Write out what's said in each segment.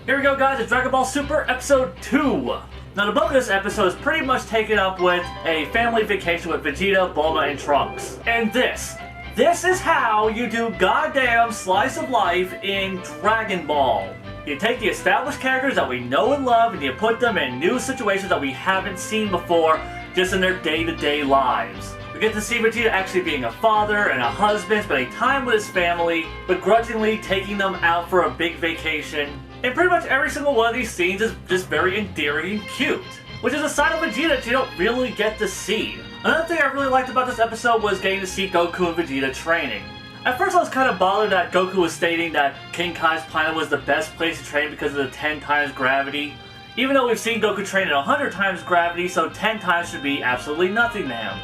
Here we go, guys, it's Dragon Ball Super Episode 2. Now, the bulk of this episode is pretty much taken up with a family vacation with Vegeta, Bulma, and Trunks. And this is how you do goddamn slice of life in Dragon Ball. You take the established characters that we know and love and you put them in new situations that we haven't seen before, just in their day-to-day lives. We get to see Vegeta actually being a father and a husband, spending time with his family, begrudgingly taking them out for a big vacation. And pretty much every single one of these scenes is just very endearing and cute, which is a side of Vegeta that you don't really get to see. Another thing I really liked about this episode was getting to see Goku and Vegeta training. At first I was kind of bothered that Goku was stating that King Kai's planet was the best place to train because of the 10 times gravity. Even though we've seen Goku train at 100 times gravity, so 10 times should be absolutely nothing to him.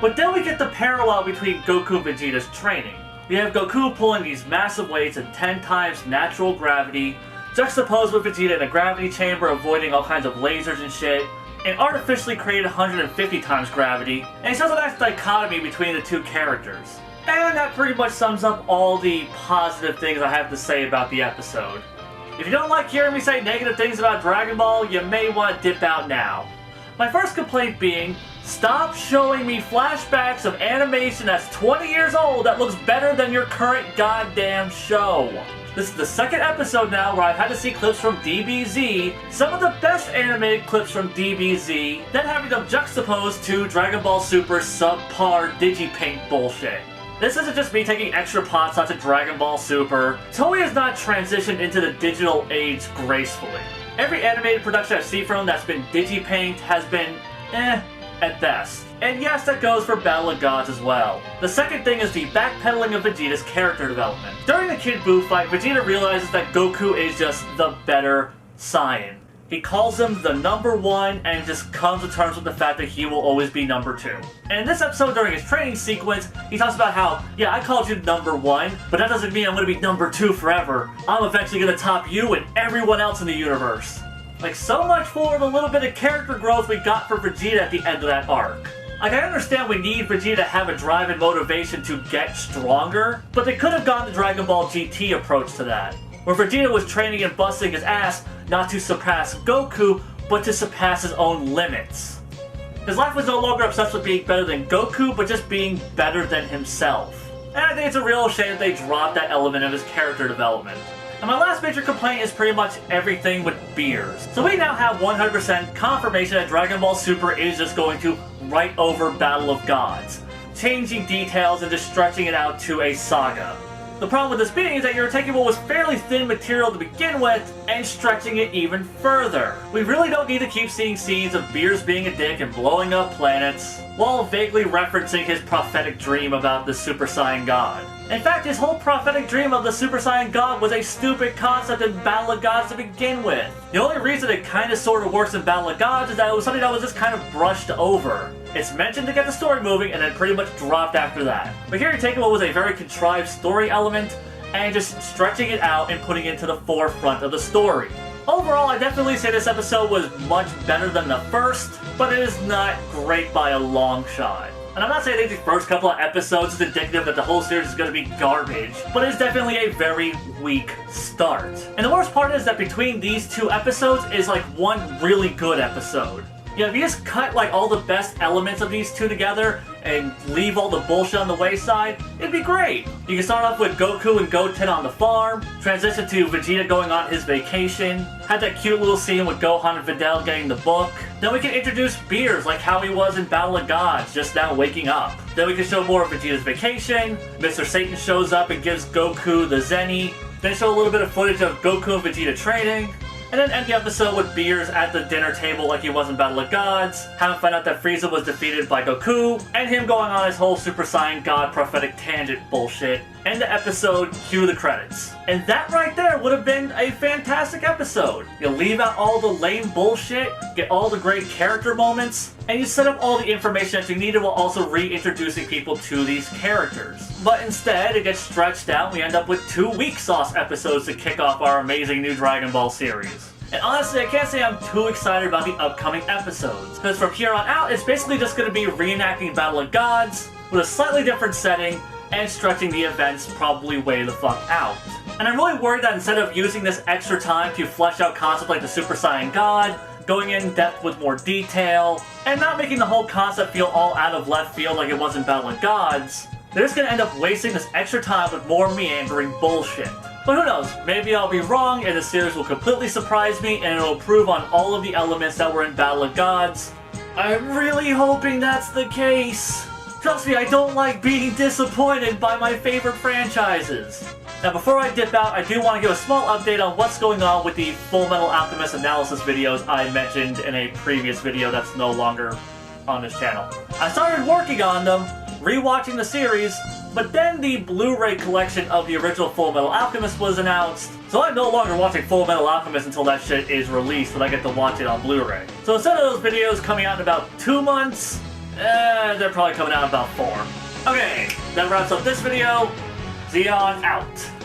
But then we get the parallel between Goku and Vegeta's training. We have Goku pulling these massive weights at 10 times natural gravity, juxtaposed with Vegeta in a gravity chamber avoiding all kinds of lasers and shit, and artificially created 150 times gravity, and it shows a nice dichotomy between the two characters. And that pretty much sums up all the positive things I have to say about the episode. If you don't like hearing me say negative things about Dragon Ball, you may want to dip out now. My first complaint being, stop showing me flashbacks of animation that's 20 years old that looks better than your current goddamn show. This is the second episode now where I've had to see clips from DBZ, some of the best animated clips from DBZ, then having them juxtaposed to Dragon Ball Super's subpar Digipaint bullshit. This isn't just me taking extra pot shots at Dragon Ball Super. Toei has not transitioned into the digital age gracefully. Every animated production I've seen from them that's been Digipaint has been at best. And yes, that goes for Battle of Gods as well. The second thing is the backpedaling of Vegeta's character development. During the Kid Buu fight, Vegeta realizes that Goku is just the better Saiyan. He calls him the number one and just comes to terms with the fact that he will always be number two. And in this episode, during his training sequence, he talks about how, yeah, I called you number one, but that doesn't mean I'm going to be number two forever. I'm eventually going to top you and everyone else in the universe. Like, so much for the little bit of character growth we got for Vegeta at the end of that arc. Like, I understand we need Vegeta to have a drive and motivation to get stronger, but they could have gone the Dragon Ball GT approach to that, where Vegeta was training and busting his ass not to surpass Goku, but to surpass his own limits. His life was no longer obsessed with being better than Goku, but just being better than himself. And I think it's a real shame that they dropped that element of his character development. And my last major complaint is pretty much everything with Beers. So we now have 100% confirmation that Dragon Ball Super is just going to write over Battle of Gods, changing details and just stretching it out to a saga. The problem with this being is that you're taking what was fairly thin material to begin with and stretching it even further. We really don't need to keep seeing scenes of Beers being a dick and blowing up planets, while vaguely referencing his prophetic dream about the Super Saiyan God. In fact, his whole prophetic dream of the Super Saiyan God was a stupid concept in Battle of Gods to begin with. The only reason it kinda sorta works in Battle of Gods is that it was something that was just kind of brushed over. It's mentioned to get the story moving and then pretty much dropped after that. But here you're taking what was a very contrived story element and just stretching it out and putting it to the forefront of the story. Overall, I definitely say this episode was much better than the first, but it is not great by a long shot. And I'm not saying that the first couple of episodes is indicative that the whole series is going to be garbage, but it's definitely a very weak start. And the worst part is that between these two episodes is like one really good episode. You know, if you just cut like all the best elements of these two together and leave all the bullshit on the wayside, it'd be great. You can start off with Goku and Goten on the farm, transition to Vegeta going on his vacation, have that cute little scene with Gohan and Videl getting the book. Then we can introduce Beers like how he was in Battle of Gods, just now waking up. Then we can show more of Vegeta's vacation, Mr. Satan shows up and gives Goku the Zeni, then show a little bit of footage of Goku and Vegeta training, and then end the episode with Beers at the dinner table like he was in Battle of Gods, have him find out that Frieza was defeated by Goku, and him going on his whole Super Saiyan God prophetic tangent bullshit. End the episode, cue the credits. And that right there would have been a fantastic episode. You leave out all the lame bullshit, get all the great character moments, and you set up all the information that you needed while also reintroducing people to these characters. But instead, it gets stretched out and we end up with 2 weak sauce episodes to kick off our amazing new Dragon Ball series. And honestly, I can't say I'm too excited about the upcoming episodes, because from here on out, it's basically just going to be reenacting Battle of Gods with a slightly different setting, and stretching the events probably way the fuck out. And I'm really worried that instead of using this extra time to flesh out concepts like the Super Saiyan God, going in depth with more detail, and not making the whole concept feel all out of left field like it was in Battle of Gods, they're just gonna end up wasting this extra time with more meandering bullshit. But who knows, maybe I'll be wrong and the series will completely surprise me and it'll improve on all of the elements that were in Battle of Gods. I'm really hoping that's the case. Trust me, I don't like being disappointed by my favorite franchises. Now before I dip out, I do want to give a small update on what's going on with the Full Metal Alchemist analysis videos I mentioned in a previous video that's no longer on this channel. I started working on them, rewatching the series, but then the Blu-ray collection of the original Full Metal Alchemist was announced, so I'm no longer watching Full Metal Alchemist until that shit is released and I get to watch it on Blu-ray. So instead of those videos coming out in about 2 months, they're probably coming out in about 4. Okay, that wraps up this video. Zeon out.